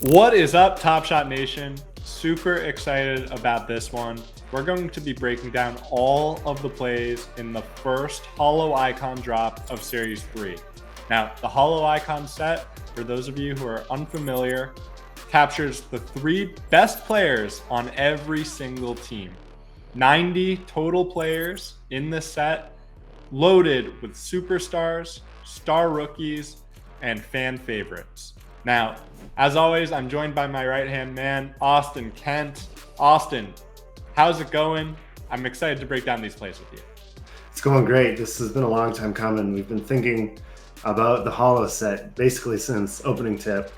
What is up, Top Shot Nation? Super excited about this one. We're going to be breaking down all of the plays in the first Holo Icon drop of Series 3. Now, the Holo Icon set, for those of you who are unfamiliar, captures the 3 best players on every single team. 90 total players in this set, loaded with superstars, star rookies, and fan favorites. Now, as always, I'm joined by my right-hand man, Austin Kent. Austin, how's it going? I'm excited to break down these plays with you. It's going great. This has been a long time coming. We've been thinking about the Holo set basically since opening tip.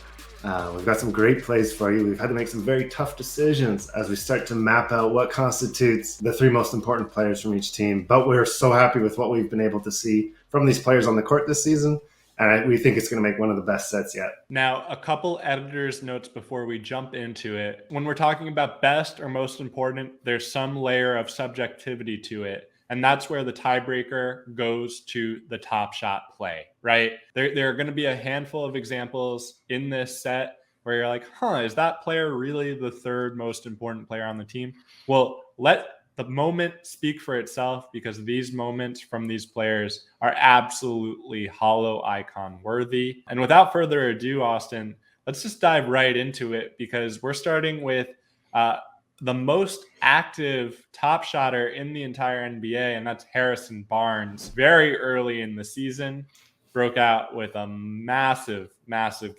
We've got some great plays for you. We've had to make some very tough decisions as we start to map out what constitutes the 3 most important players from each team. But we're so happy with what we've been able to see from these players on the court this season. And we think it's going to make one of the best sets yet. Now, a couple editor's notes before we jump into it. When we're talking about best or most important, there's some layer of subjectivity to it. And that's where the tiebreaker goes to the top shot play, right? There are going to be a handful of examples in this set where you're like, is that player really the 3rd most important player on the team? Well, let the moment speak for itself, because these moments from these players are absolutely Holo Icon worthy. And without further ado, Austin, let's just dive right into it, because we're starting with the most active top shotter in the entire NBA, and that's Harrison Barnes. Very early in the season, broke out with a massive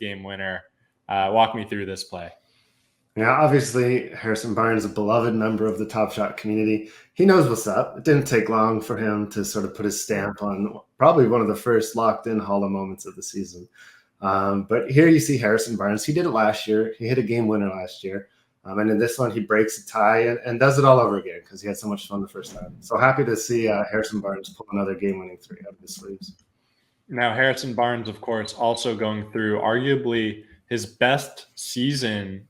game winner. Walk me through this play. Yeah, obviously, Harrison Barnes is a beloved member of the Top Shot community. He knows what's up. It didn't take long for him to sort of put his stamp on probably one of the first locked-in Holo moments of the season. But here you see Harrison Barnes. He did it last year. He hit a game winner last year. And in this one, he breaks a tie and does it all over again because he had so much fun the first time. So happy to see Harrison Barnes pull another game-winning 3 out of his sleeves. Now, Harrison Barnes, of course, also going through arguably his best season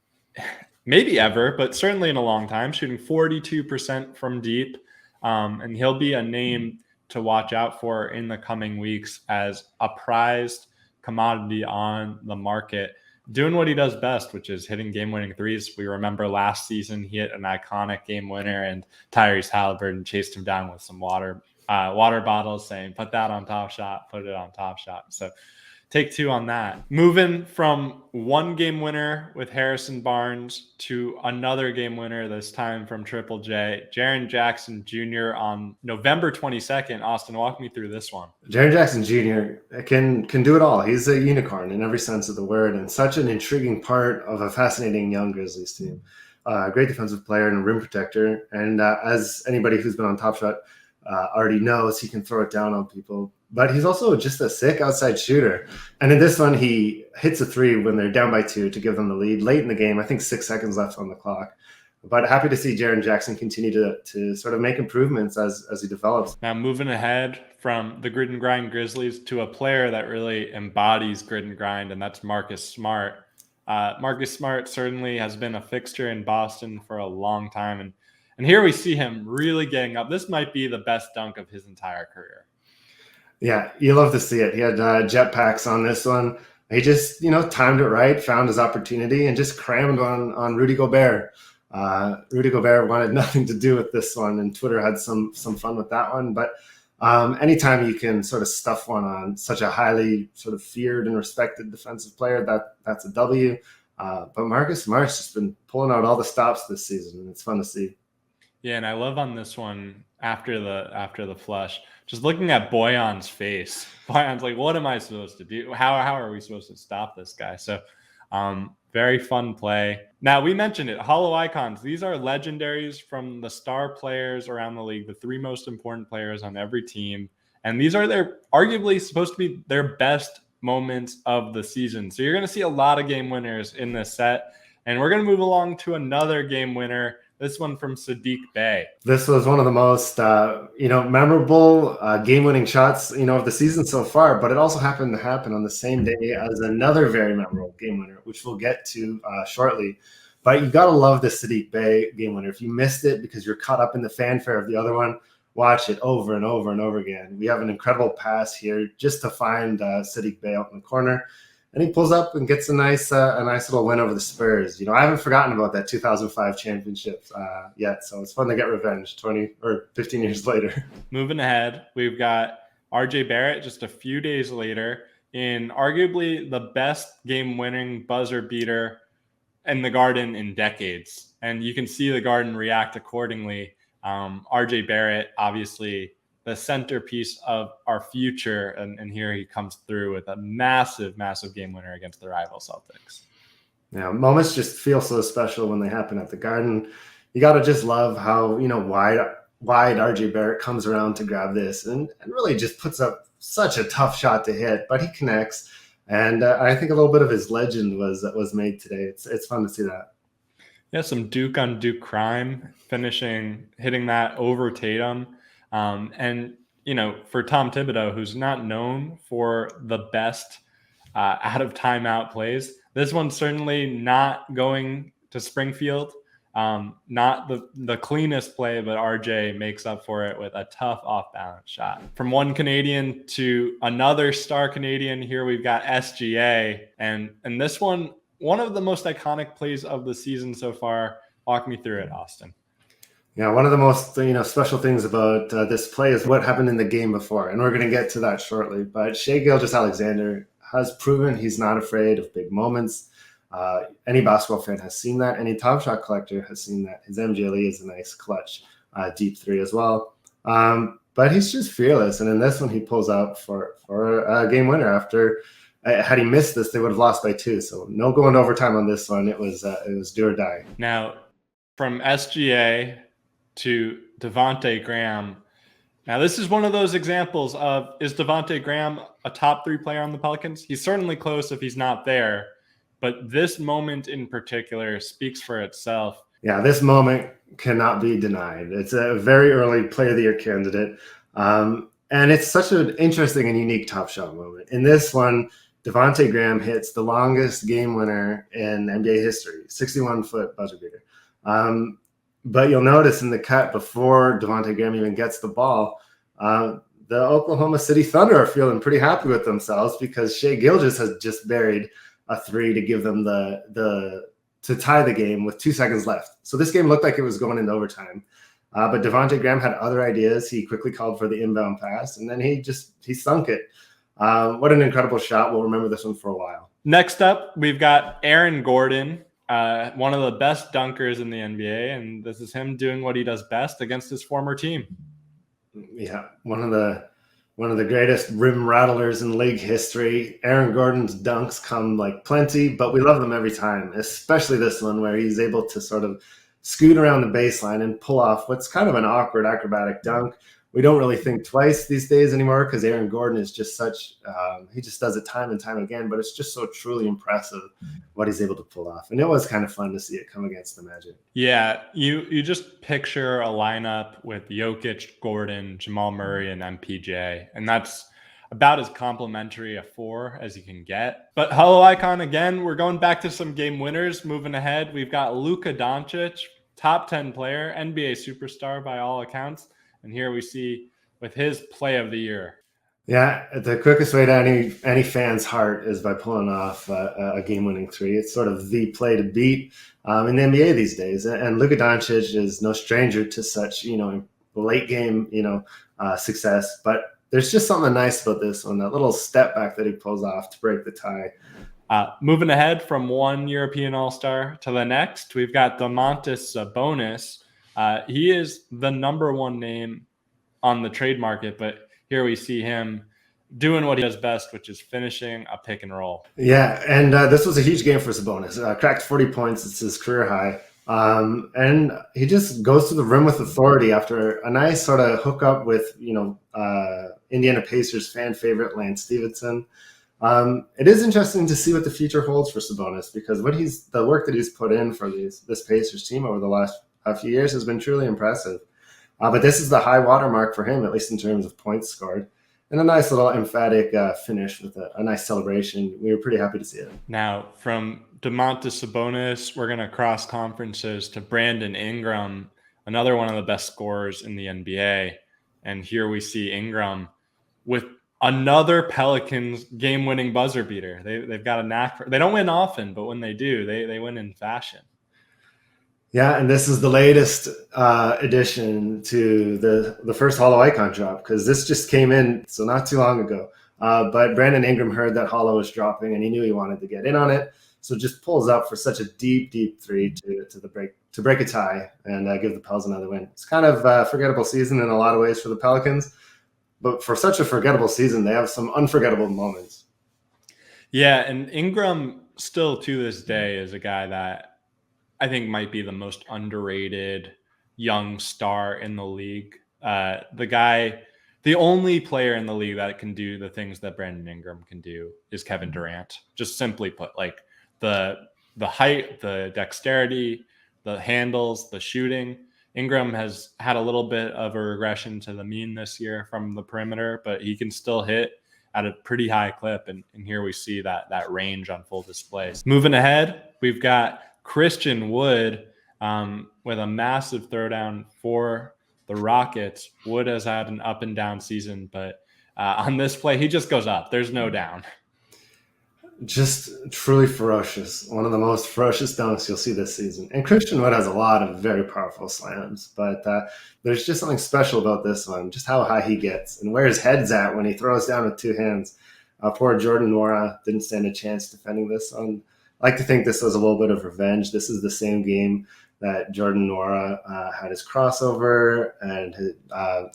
maybe ever, but certainly in a long time, shooting 42% from deep. And he'll be a name to watch out for in the coming weeks as a prized commodity on the market, doing what he does best, which is hitting game-winning 3s. We remember last season he hit an iconic game winner, and Tyrese Halliburton chased him down with some water bottles, saying, "Put that on Top Shot, put it on Top Shot." So take 2 on that. Moving from one game winner with Harrison Barnes to another game winner, this time from Triple J, Jaren Jackson Jr. on November 22nd. Austin, walk me through this one. Jaren Jackson Jr. can do it all. He's a unicorn in every sense of the word, and such an intriguing part of a fascinating young Grizzlies team. Great defensive player and a rim protector. And as anybody who's been on Top Shot already knows, he can throw it down on people. But he's also just a sick outside shooter. And in this one, he hits a 3 when they're down by 2 to give them the lead late in the game. I think 6 seconds left on the clock. But happy to see Jaren Jackson continue to sort of make improvements as he develops. Now, moving ahead from the grit and grind Grizzlies to a player that really embodies grit and grind, and that's Marcus Smart. Marcus Smart certainly has been a fixture in Boston for a long time. And here we see him really getting up. This might be the best dunk of his entire career. Yeah, you love to see it. He had jetpacks on this one. He just, timed it right, found his opportunity, and just crammed on Rudy Gobert. Rudy Gobert wanted nothing to do with this one, and Twitter had some fun with that one. But anytime you can sort of stuff one on such a highly sort of feared and respected defensive player, that's a W. But Marcus Smart's just been pulling out all the stops this season, and it's fun to see. Yeah, and I love on this one after the flush, just looking at Boyan's face. Boyan's like, what am I supposed to do? How are we supposed to stop this guy? So very fun play. Now, we mentioned it, Holo Icons. These are legendaries from the star players around the league, the 3 most important players on every team. And these are arguably supposed to be their best moments of the season. So you're going to see a lot of game winners in this set. And we're going to move along to another game winner. This one from Saddiq Bey. This was one of the most, memorable game-winning shots, of the season so far. But it also happened to happen on the same day as another very memorable game winner, which we'll get to shortly. But you got to love the Saddiq Bey game winner. If you missed it because you're caught up in the fanfare of the other one, watch it over and over and over again. We have an incredible pass here just to find Saddiq Bey out in the corner. And he pulls up and gets a nice little win over the Spurs. I haven't forgotten about that 2005 championship yet, so it's fun to get revenge 20 or 15 years later. Moving ahead, we've got RJ Barrett just a few days later in arguably the best game-winning buzzer beater in the Garden in decades. And you can see the Garden react accordingly. RJ Barrett, obviously the centerpiece of our future. And here he comes through with a massive, massive game winner against the rival Celtics. Yeah, moments just feel so special when they happen at the Garden. You got to just love how, wide RJ Barrett comes around to grab this and really just puts up such a tough shot to hit, but he connects. And I think a little bit of his legend was made today. It's fun to see that. Yeah, some Duke on Duke crime, hitting that over Tatum. And, for Tom Thibodeau, who's not known for the best out of timeout plays, this one's certainly not going to Springfield. Not the cleanest play, but RJ makes up for it with a tough off-balance shot. From one Canadian to another star Canadian, here we've got SGA. And this one of the most iconic plays of the season so far. Walk me through it, Austin. Yeah, one of the most special things about this play is what happened in the game before, and we're going to get to that shortly. But Shai Gilgeous-Alexander has proven he's not afraid of big moments. Any basketball fan has seen that. Any Top Shot collector has seen that. His MJLE is a nice clutch deep three as well. But he's just fearless, and in this one he pulls out for a game winner. After had he missed this, they would have lost by 2. So no going to overtime on this one. It was do or die. Now, from SGA to Devonte Graham. Now, this is one of those examples of, is Devonte Graham a top 3 player on the Pelicans? He's certainly close if he's not there, but this moment in particular speaks for itself. Yeah, this moment cannot be denied. It's a very early Player of the Year candidate, and it's such an interesting and unique Top Shot moment. In this one, Devonte Graham hits the longest game winner in NBA history, 61-foot buzzer beater. But you'll notice in the cut before Devonte Graham even gets the ball, the Oklahoma City Thunder are feeling pretty happy with themselves because Shai Gilgeous has just buried a 3 to give them to tie the game with 2 seconds left. So this game looked like it was going into overtime. But Devonte Graham had other ideas. He quickly called for the inbound pass, and then he sunk it. What an incredible shot. We'll remember this one for a while. Next up, we've got Aaron Gordon. One of the best dunkers in the NBA, and this is him doing what he does best against his former team. Yeah, one of the greatest rim rattlers in league history. Aaron Gordon's dunks come like plenty, but we love them every time, especially this one where he's able to sort of scoot around the baseline and pull off what's kind of an awkward acrobatic dunk. We don't really think twice these days anymore because Aaron Gordon is just he just does it time and time again, but it's just so truly impressive what he's able to pull off. And it was kind of fun to see it come against the Magic. Yeah, you just picture a lineup with Jokic, Gordon, Jamal Murray, and MPJ, and that's about as complimentary a 4 as you can get. But Holo Icon, again, we're going back to some game winners. Moving ahead, we've got Luka Dončić, top 10 player, NBA superstar by all accounts. And here we see with his play of the year. Yeah, the quickest way to any fan's heart is by pulling off a game-winning 3. It's sort of the play to beat in the NBA these days. And Luka Dončić is no stranger to such, late game, success. But there's just something nice about this one, that little step back that he pulls off to break the tie. Moving ahead from one European All-Star to the next, we've got Domantas Sabonis. He is the number 1 name on the trade market, but here we see him doing what he does best, which is finishing a pick and roll. Yeah, and this was a huge game for Sabonis. Cracked 40 points. It's his career high. And he just goes to the rim with authority after a nice sort of hookup with, Indiana Pacers fan favorite Lance Stevenson. It is interesting to see what the future holds for Sabonis because the work that he's put in for this Pacers team over the last few years has been truly impressive. But this is the high watermark for him, at least in terms of points scored. And a nice little emphatic finish with a nice celebration. We were pretty happy to see it. Now, from Domantas Sabonis, we're going to cross conferences to Brandon Ingram, another one of the best scorers in the NBA. And here we see Ingram with Another Pelicans game-winning buzzer beater. They've got a knack for. They don't win often, but when they do, they win in fashion. Yeah, and this is the latest addition to the first Holo Icon drop, because this just came in so not too long ago. But Brandon Ingram heard that Holo was dropping, and he knew he wanted to get in on it. So just pulls up for such a deep three to break a tie and give the Pels another win. It's kind of a forgettable season in a lot of ways for the Pelicans, but for such a forgettable season, they have some unforgettable moments. Yeah, and Ingram still to this day is a guy that I think might be the most underrated young star in the league. The only player in the league that can do the things that Brandon Ingram can do is Kevin Durant. Just simply put, like the height, the dexterity, the handles, the shooting. Ingram has had a little bit of a regression to the mean this year from the perimeter, but he can still hit at a pretty high clip. And here we see that range on full display. Moving ahead, we've got Christian Wood with a massive throwdown for the Rockets. Wood has had an up and down season, but on this play, he just goes up. There's no down. Just truly ferocious. One of the most ferocious dunks you'll see this season. And Christian Wood has a lot of very powerful slams, but there's just something special about this one, just how high he gets and where his head's at when he throws down with two hands. Poor Jordan Nwora didn't stand a chance defending this one. I like to think this was a little bit of revenge. This is the same game that Jordan Nwora had his crossover, and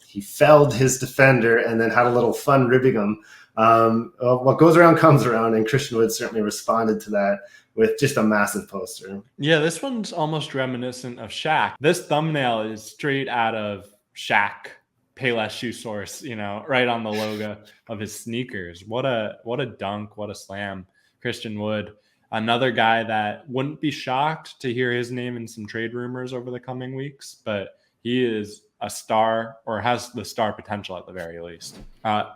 he felled his defender and then had a little fun ribbing him. What goes around comes around, and Christian Wood certainly responded to that with just a massive poster. Yeah, this one's almost reminiscent of Shaq. This thumbnail is straight out of Shaq, Payless Shoe Source, right on the logo of his sneakers. What a dunk, what a slam. Christian Wood, another guy that wouldn't be shocked to hear his name in some trade rumors over the coming weeks, but he is a star, or has the star potential at the very least.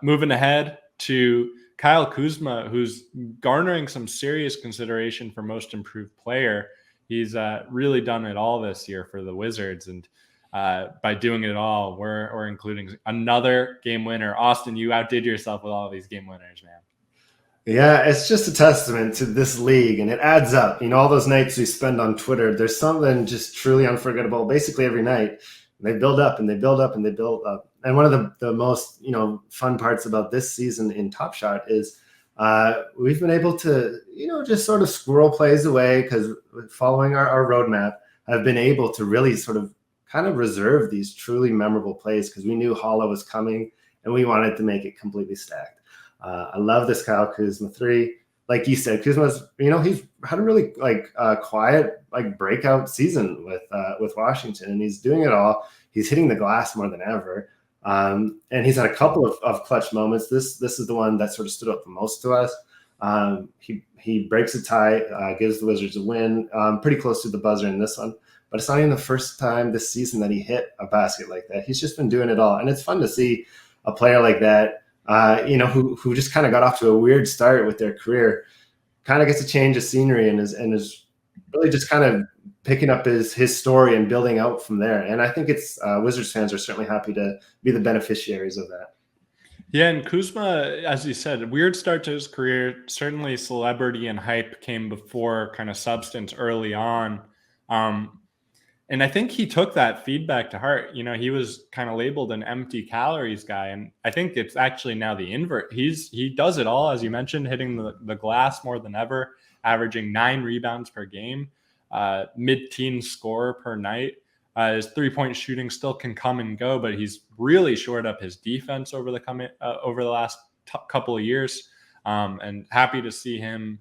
Moving ahead to Kyle Kuzma, who's garnering some serious consideration for most improved player. He's really done it all this year for the Wizards, and by doing it all, we're including another game winner. Austin, you outdid yourself with all these game winners, man. Yeah, it's just a testament to this league, and it adds up. All those nights we spend on Twitter, there's something just truly unforgettable basically every night. They build up and they build up and they build up. And one of the most fun parts about this season in Top Shot is we've been able to just sort of squirrel plays away, because following our roadmap, I've been able to really sort of kind of reserve these truly memorable plays, because we knew Holo was coming and we wanted to make it completely stacked. I love this Kyle Kuzma three. Like you said, Kuzma's he's had a really quiet breakout season with Washington, and he's doing it all. He's hitting the glass more than ever. And he's had a couple of clutch moments. This is the one that sort of stood out the most to us. He breaks a tie, gives the Wizards a win, pretty close to the buzzer in this one. But it's not even the first time this season that he hit a basket like that. He's just been doing it all. And it's fun to see a player like that, who just kind of got off to a weird start with their career, kind of gets a change of scenery and is really just kind of picking up his story and building out from there. And I think it's Wizards fans are certainly happy to be the beneficiaries of that. Yeah, and Kuzma, as you said, weird start to his career. Certainly celebrity and hype came before kind of substance early on. And I think he took that feedback to heart. He was kind of labeled an empty calories guy. And I think it's actually now the invert. He does it all, as you mentioned, hitting the glass more than ever, averaging 9 rebounds per game, mid-teen scorer per night. His three-point shooting still can come and go, but he's really shored up his defense over the last couple of years. And happy to see him,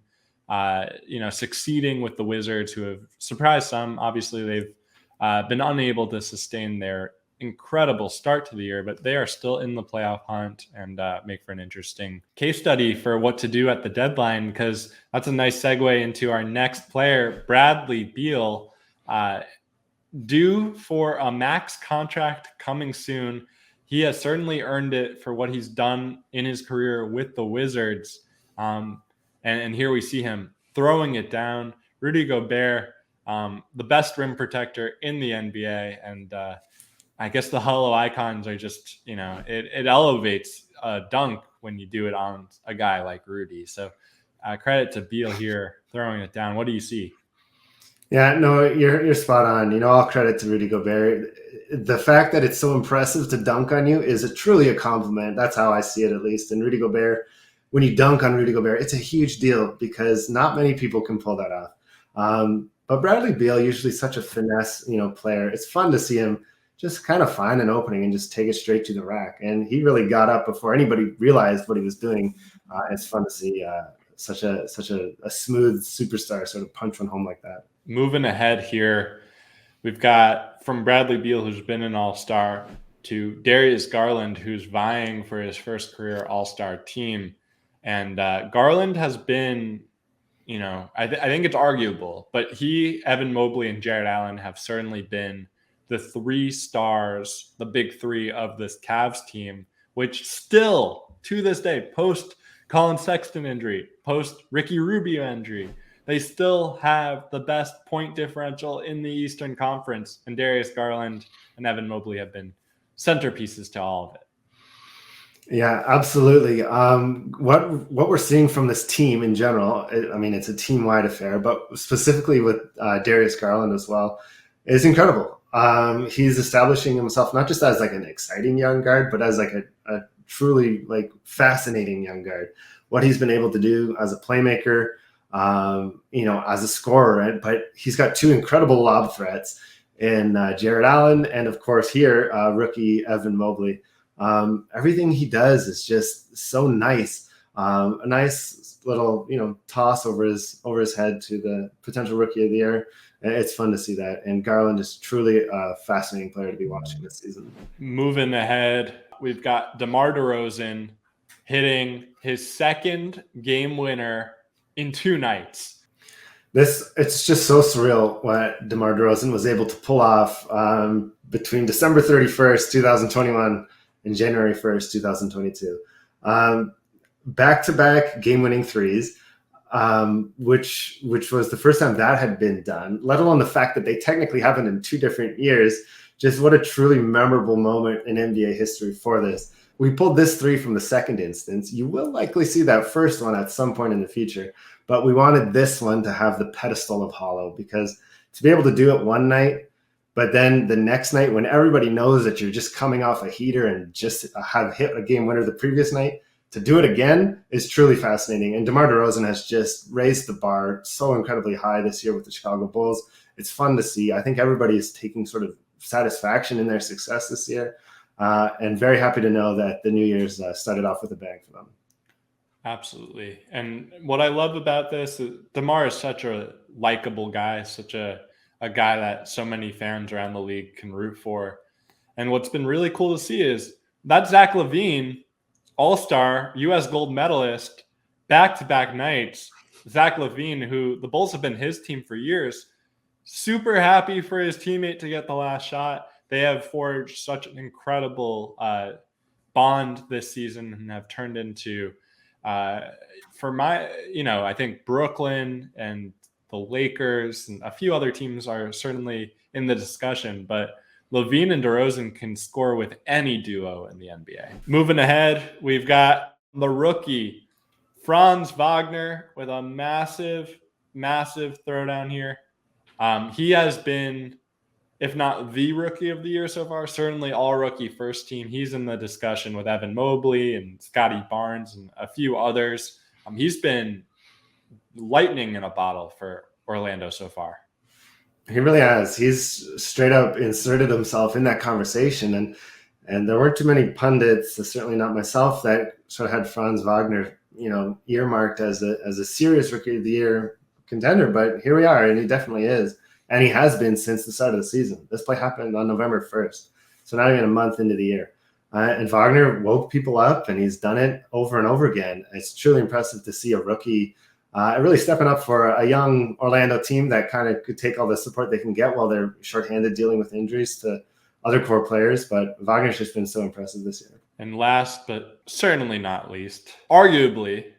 succeeding with the Wizards, who have surprised some. Obviously, they've been unable to sustain their incredible start to the year, but they are still in the playoff hunt and make for an interesting case study for what to do at the deadline, because that's a nice segue into our next player, Bradley Beal, due for a max contract coming soon. He has certainly earned it for what he's done in his career with the Wizards. And here we see him throwing it down. Rudy Gobert, the best rim protector in the NBA, and I guess the Holo Icons are just, it elevates a dunk when you do it on a guy like Rudy. So credit to Beal here throwing it down. What do you see? Yeah, no, you're spot on. All credit to Rudy Gobert. The fact that it's so impressive to dunk on you is truly a compliment. That's how I see it, at least. And Rudy Gobert, when you dunk on Rudy Gobert, it's a huge deal because not many people can pull that off. But Bradley Beal, usually such a finesse, player. It's fun to see him just kind of find an opening and just take it straight to the rack. And he really got up before anybody realized what he was doing. It's fun to see such a smooth superstar sort of punch one home like that. Moving ahead here, we've got from Bradley Beal, who's been an all-star, to Darius Garland, who's vying for his first career all-star team. And Garland has been, I think it's arguable, but he, Evan Mobley, and Jarrett Allen have certainly been the 3 stars, the big 3 of this Cavs team, which still, to this day, post Colin Sexton injury, post Ricky Rubio injury, they still have the best point differential in the Eastern Conference, and Darius Garland and Evan Mobley have been centerpieces to all of it. Yeah, absolutely. What we're seeing from this team in general, it's a team-wide affair, but specifically with Darius Garland as well, is incredible. He's establishing himself not just as like an exciting young guard, but as like a truly like fascinating young guard. What he's been able to do as a playmaker, as a scorer, right? But he's got 2 incredible lob threats in Jarrett Allen and, of course, here, rookie Evan Mobley. Everything he does is just so nice. A nice little, toss over his head to the potential rookie of the year. It's fun to see that. And Garland is truly a fascinating player to be watching this season. Moving ahead, we've got DeMar DeRozan hitting his second game winner in 2 nights. It's just so surreal what DeMar DeRozan was able to pull off between December 31st, 2021 and January 1st, 2022. Back-to-back game-winning threes, which was the first time that had been done, let alone the fact that they technically happened in 2 different years. Just what a truly memorable moment in NBA history for this. We pulled this 3 from the second instance. You will likely see that first one at some point in the future, but we wanted this one to have the pedestal of Holo, because to be able to do it one night, but then the next night when everybody knows that you're just coming off a heater and just have hit a game winner the previous night, to do it again is truly fascinating. And DeMar DeRozan has just raised the bar so incredibly high this year with the Chicago Bulls. It's fun to see. I think everybody is taking sort of satisfaction in their success this year. And very happy to know that the New Year's started off with a bang for them. Absolutely. And what I love about this is DeMar is such a likable guy, such a guy that so many fans around the league can root for. And what's been really cool to see is that Zach LaVine, all-star, U.S. gold medalist, back-to-back nights, Zach LaVine, who the Bulls have been his team for years, super happy for his teammate to get the last shot. They have forged such an incredible bond this season and have turned into, I think Brooklyn and the Lakers and a few other teams are certainly in the discussion, but LaVine and DeRozan can score with any duo in the NBA. Moving ahead, we've got the rookie, Franz Wagner, with a massive, massive throwdown here. He has been, if not the rookie of the year so far, certainly all rookie first team. He's in the discussion with Evan Mobley and Scotty Barnes and a few others. He's been lightning in a bottle for Orlando so far. He really has. He's straight up inserted himself in that conversation. And there weren't too many pundits, certainly not myself, that sort of had Franz Wagner, earmarked as a serious rookie of the year contender. But here we are, and he definitely is. And he has been since the start of the season. This play happened on November 1st, so not even a month into the year. And Wagner woke people up, and he's done it over and over again. It's truly impressive to see a rookie really stepping up for a young Orlando team that kind of could take all the support they can get while they're shorthanded dealing with injuries to other core players. But Wagner's just been so impressive this year. And last but certainly not least, arguably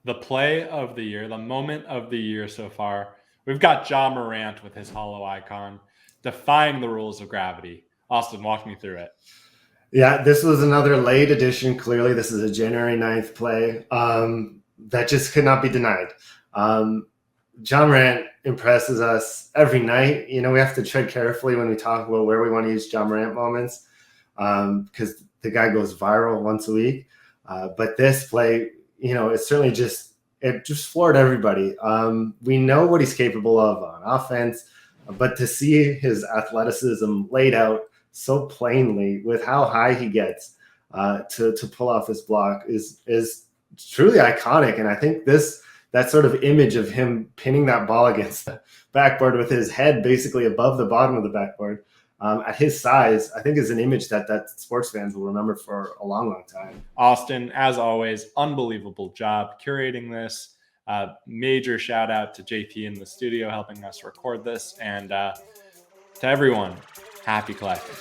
the play of the year, the moment of the year so far, we've got Ja Morant with his Holo Icon, defying the rules of gravity, Austin, walk me through it. Yeah, this was another late edition. Clearly, this is a January 9th play that just could not be denied. Ja Morant impresses us every night. You know, we have to tread carefully when we talk about where we want to use Ja Morant moments because the guy goes viral once a week. But this play, you know, it just floored everybody. We know what he's capable of on offense, but to see his athleticism laid out so plainly with how high he gets to pull off his block is truly iconic. And I think that sort of image of him pinning that ball against the backboard with his head basically above the bottom of the backboard at his size, I think is an image that sports fans will remember for a long, long time. Austin, as always, unbelievable job curating this. Major shout out to JP in the studio helping us record this. And to everyone, happy collecting.